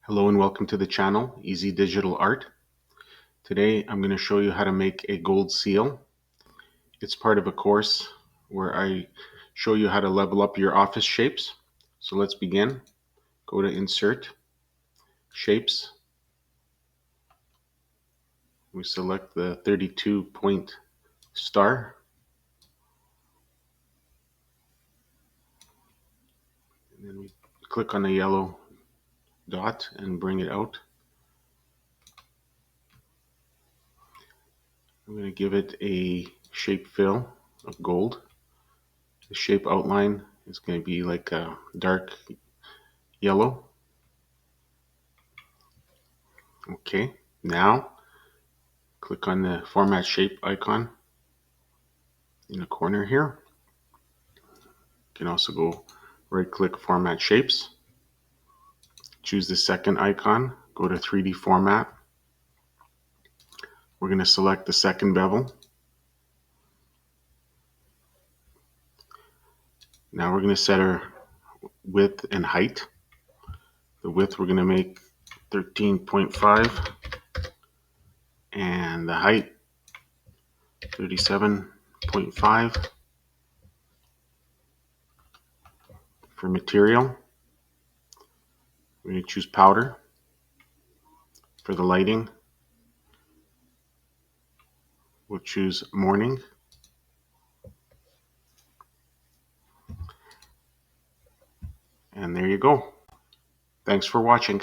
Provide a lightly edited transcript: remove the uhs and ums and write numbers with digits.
Hello and welcome to the channel, Easy Digital Art. Today I'm going to show you how to make a gold seal. It's part of a course where I show you how to level up your office shapes. So let's begin. Go to Insert, Shapes. We select the 32-point star. And then we click on the yellow dot and bring it out. I'm going to give it a shape fill of gold. The shape outline is going to be like a dark yellow. Okay, now click on the Format Shape icon in the corner here. You can also go right-click Format Shapes. Choose the second icon, go to 3D Format. We're going to select the second bevel. Now we're going to set our width and height. The width we're going to make 13.5 and the height 37.5. For material, we're going to choose powder. For the lighting, we'll choose morning. And there you go. Thanks for watching.